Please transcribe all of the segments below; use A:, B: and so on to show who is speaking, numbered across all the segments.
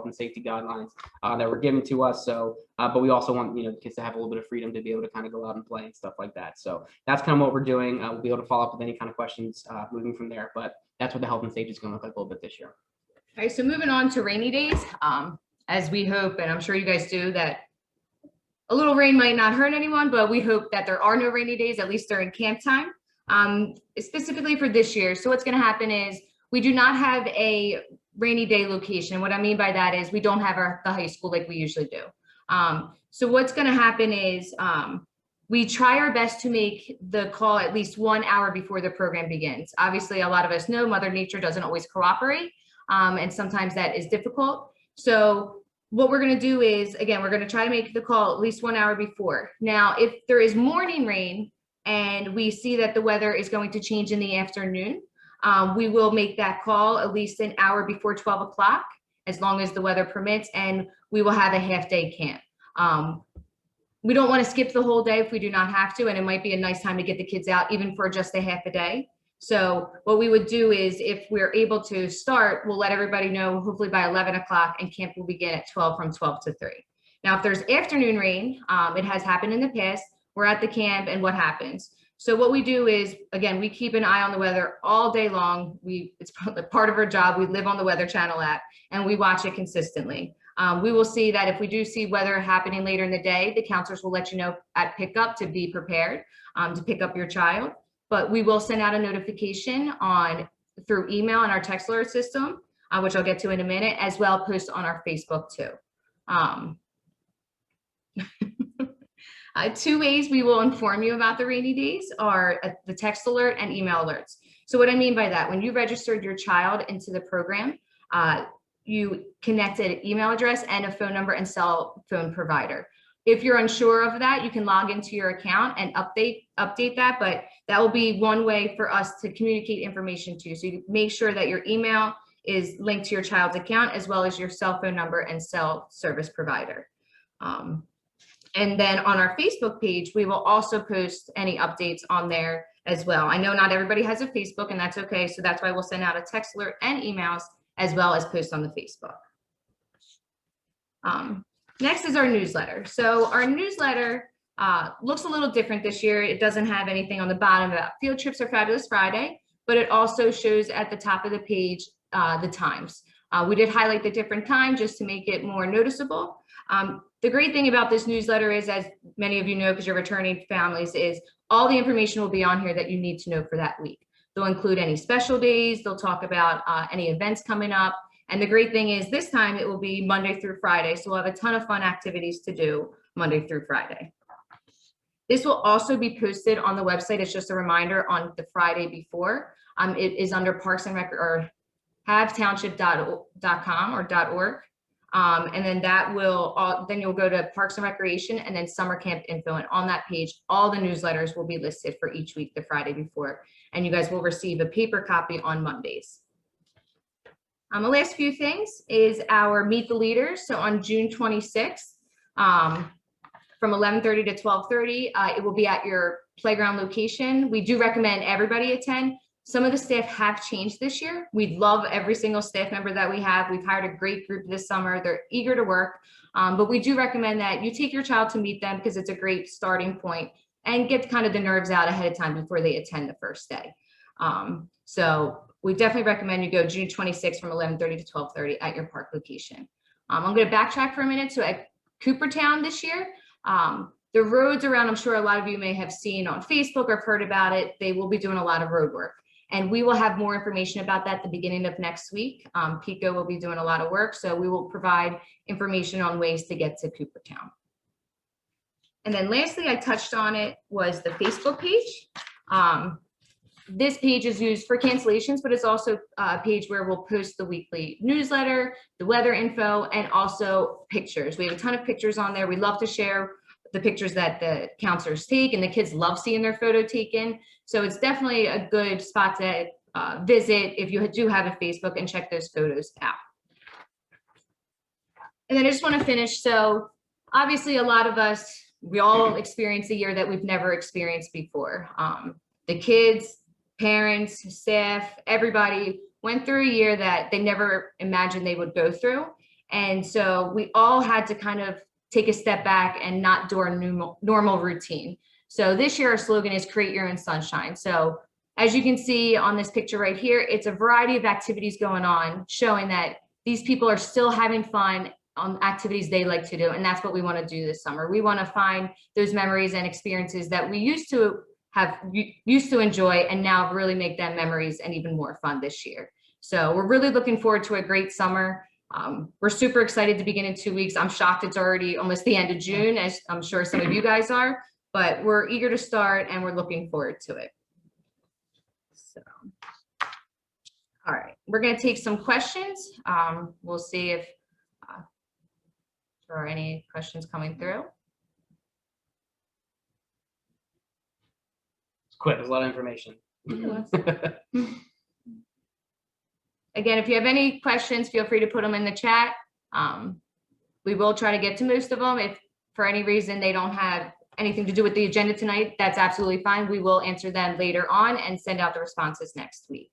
A: health and safety guidelines that were given to us. So, but we also want, the kids to have a little bit of freedom to be able to kind of go out and play and stuff like that. So that's kind of what we're doing. We'll be able to follow up with any kind of questions moving from there, but that's what the health and safety is going to look like a little bit this year.
B: All right, so moving on to rainy days, as we hope, and I'm sure you guys do, that a little rain might not hurt anyone, but we hope that there are no rainy days, at least during camp time, specifically for this year. So what's going to happen is we do not have a rainy day location. What I mean by that is we don't have the high school like we usually do. So what's going to happen is we try our best to make the call at least 1 hour before the program begins. Obviously, a lot of us know Mother Nature doesn't always cooperate, and sometimes that is difficult. So what we're going to do is, again, we're going to try to make the call at least 1 hour before. Now, if there is morning rain and we see that the weather is going to change in the afternoon, we will make that call at least an hour before 12 o'clock, as long as the weather permits, and we will have a half-day camp. We don't want to skip the whole day if we do not have to, and it might be a nice time to get the kids out even for just a half a day. So what we would do is, if we're able to start, we'll let everybody know hopefully by 11 o'clock, and camp will begin at 12 from 12 to 3. Now, if there's afternoon rain, it has happened in the past, we're at the camp, and what happens? So what we do is, again, we keep an eye on the weather all day long. It's part of our job. We live on the Weather Channel app, and we watch it consistently. We will see that if we do see weather happening later in the day, the counselors will let you know at pickup to be prepared to pick up your child. But we will send out a notification through email on our text alert system, which I'll get to in a minute, as well post on our Facebook too. 2 ways we will inform you about the rainy days are the text alert and email alerts. So what I mean by that, when you registered your child into the program, you connected an email address and a phone number and cell phone provider. If you're unsure of that, you can log into your account and update that, but that will be one way for us to communicate information to you. So you make sure that your email is linked to your child's account, as well as your cell phone number and cell service provider. And then on our Facebook page, we will also post any updates on there as well. I know not everybody has a Facebook, and that's okay. So that's why we'll send out a text alert and emails, as well as post on the Facebook. Next is our newsletter. So our newsletter looks a little different this year. It doesn't have anything on the bottom about field trips or Fabulous Friday, but it also shows at the top of the page the times. We did highlight the different time just to make it more noticeable. The great thing about this newsletter is, as many of you know, because you're returning families, is all the information will be on here that you need to know for that week. They'll include any special days. They'll talk about any events coming up. And the great thing is, this time it will be Monday through Friday. So we'll have a ton of fun activities to do Monday through Friday. This will also be posted on the website. It's just a reminder on the Friday before. It is under Parks and Rec or havetownship.com or .org. And then that will, then you'll go to Parks and Recreation and then summer camp info. And on that page, all the newsletters will be listed for each week, the Friday before. And you guys will receive a paper copy on Mondays. The last few things is our Meet the Leaders. So on June 26th, from 11:30 to 12:30, it will be at your playground location. We do recommend everybody attend. Some of the staff have changed this year. We love every single staff member that we have. We've hired a great group this summer. They're eager to work, but we do recommend that you take your child to meet them, because it's a great starting point, and get kind of the nerves out ahead of time before they attend the first day. So we definitely recommend you go June 26th from 11:30 to 12:30 at your park location. I'm going to backtrack for a minute. So at Coopertown this year, the roads around, I'm sure a lot of you may have seen on Facebook or heard about it. They will be doing a lot of road work. And we will have more information about that at the beginning of next week. PICO will be doing a lot of work, so we will provide information on ways to get to Coopertown. And then lastly, I touched on it, was the Facebook page. This page is used for cancellations, but it's also a page where we'll post the weekly newsletter, the weather info, and also pictures. We have a ton of pictures on there. We love to share the pictures that the counselors take, and the kids love seeing their photo taken. So it's definitely a good spot to visit if you do have a Facebook, and check those photos out. And then I just want to finish. So obviously a lot of us, we all experience a year that we've never experienced before. The kids, parents, staff, everybody went through a year that they never imagined they would go through. And so we all had to kind of take a step back and not do our normal routine. So this year our slogan is create your own sunshine. So as you can see on this picture right here, it's a variety of activities going on, showing that these people are still having fun on activities they like to do. And that's what we want to do this summer. We want to find those memories and experiences that we used to enjoy, and now really make them memories and even more fun this year. So we're really looking forward to a great summer. We're super excited to begin in 2 weeks. I'm shocked it's already almost the end of June, as I'm sure some of you guys are, but we're eager to start and we're looking forward to it. So, all right, we're going to take some questions. We'll see if there are any questions coming through.
A: It's quick, there's a lot of information.
B: Again, if you have any questions, feel free to put them in the chat. We will try to get to most of them. If for any reason they don't have anything to do with the agenda tonight, that's absolutely fine. We will answer them later on and send out the responses next week.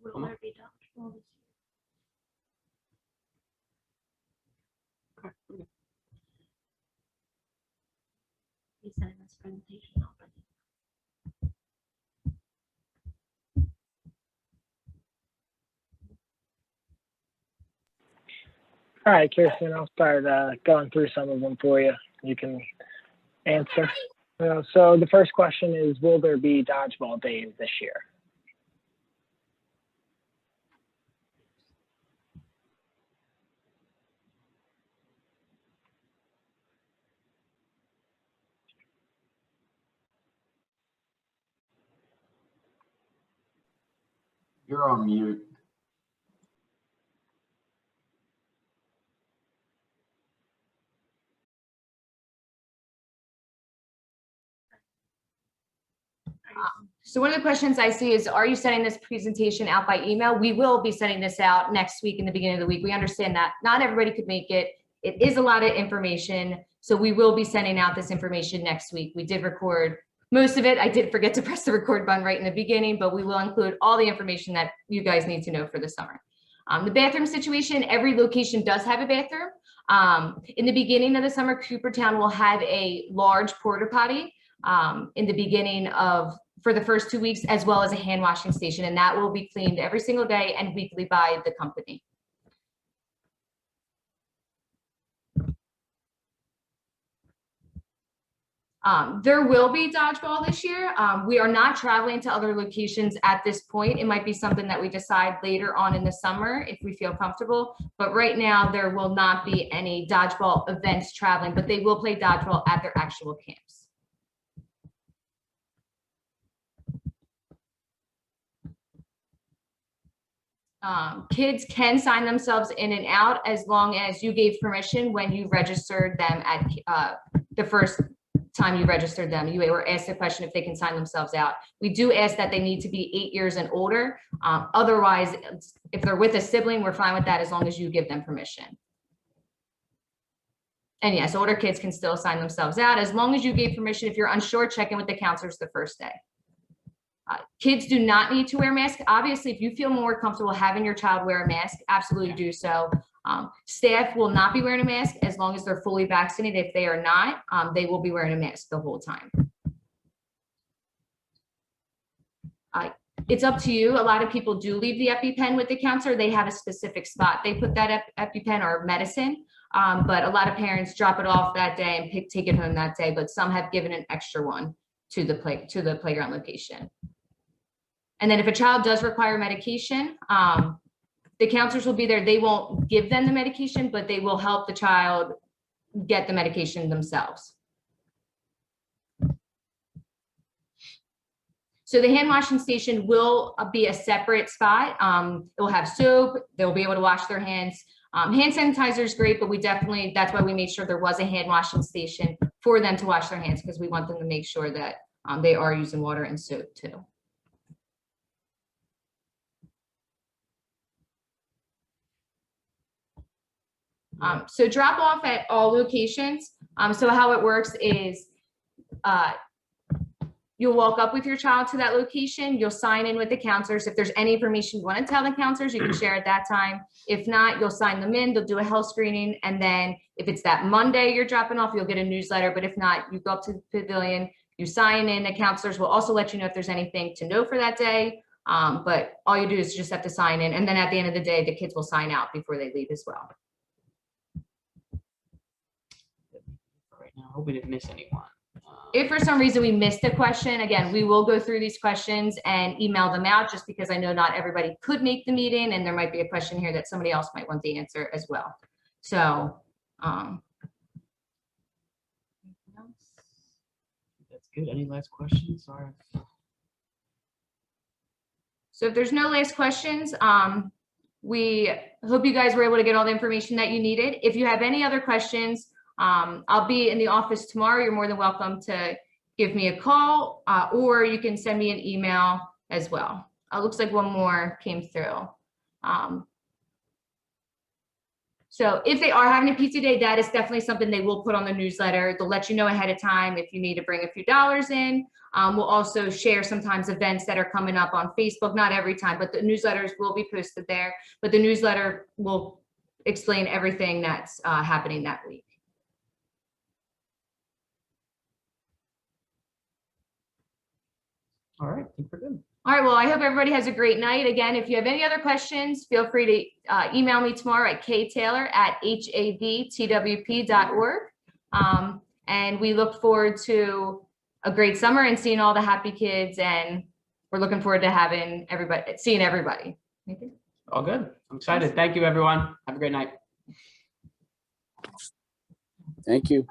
C: Will there be dodgeball this year? He's sending this presentation already.
D: All right, Kirsten, I'll start going through some of them for you. You can answer. So the first question is, will there be dodgeball days this year?
E: You're on mute.
B: So one of the questions I see is, are you sending this presentation out by email? We will be sending this out next week in the beginning of the week. We understand that not everybody could make it. It is a lot of information. So we will be sending out this information next week. We did record most of it. I did forget to press the record button right in the beginning, but we will include all the information that you guys need to know for the summer. The bathroom situation, every location does have a bathroom. In the beginning of the summer, Coopertown will have a large porta potty in the beginning for the first 2 weeks, as well as a hand washing station, and that will be cleaned every single day and weekly by the company. There will be dodgeball this year. We are not traveling to other locations at this point. It might be something that we decide later on in the summer if we feel comfortable, but right now there will not be any dodgeball events traveling, but they will play dodgeball at their actual camps. Kids can sign themselves in and out as long as you gave permission when you registered them at the first time you registered them. You were asked the question if they can sign themselves out. We do ask that they need to be 8 years and older. Otherwise, if they're with a sibling, we're fine with that as long as you give them permission. And yes, older kids can still sign themselves out as long as you gave permission. If you're unsure, check in with the counselors the first day. Kids do not need to wear masks. Obviously, if you feel more comfortable having your child wear a mask, absolutely do so. Staff will not be wearing a mask as long as they're fully vaccinated. If they are not, they will be wearing a mask the whole time. It's up to you. A lot of people do leave the EpiPen with the counselor. They have a specific spot they put that EpiPen or medicine, but a lot of parents drop it off that day and take it home that day, but some have given an extra one to the playground location. And then if a child does require medication, the counselors will be there. They won't give them the medication, but they will help the child get the medication themselves. So the hand washing station will be a separate spot. It will have soap. They'll be able to wash their hands. Hand sanitizer is great, but that's why we made sure there was a hand washing station for them to wash their hands, because we want them to make sure that they are using water and soap too. So drop off at all locations. So how it works is you'll walk up with your child to that location. You'll sign in with the counselors. If there's any information you want to tell the counselors, you can share at that time. If not, you'll sign them in. They'll do a health screening. And then if it's that Monday you're dropping off, you'll get a newsletter. But if not, you go up to the pavilion, you sign in. The counselors will also let you know if there's anything to know for that day. But all you do is just have to sign in. And then at the end of the day, the kids will sign out before they leave as well.
A: Right now, I hope we didn't miss anyone.
B: If for some reason we missed a question, again, we will go through these questions and email them out, just because I know not everybody could make the meeting and there might be a question here that somebody else might want the answer as well. So,
A: That's good. Any last questions? Or
B: so if there's no last questions, we hope you guys were able to get all the information that you needed. If you have any other questions, I'll be in the office tomorrow. You're more than welcome to give me a call, or you can send me an email as well. It looks like one more came through. So if they are having a pizza day, that is definitely something they will put on the newsletter. They'll let you know ahead of time if you need to bring a few dollars in. We'll also share sometimes events that are coming up on Facebook, not every time, but the newsletters will be posted there. But the newsletter will explain everything that's happening that week.
A: all right, I think we're good.
B: All right, well, I hope everybody has a great night. Again, if you have any other questions, feel free to email me tomorrow at ktaylor@havtwp.org. And we look forward to a great summer and seeing all the happy kids. And we're looking forward to seeing everybody.
A: All good. I'm excited. Thank you, everyone. Have a great night.
E: Thank you.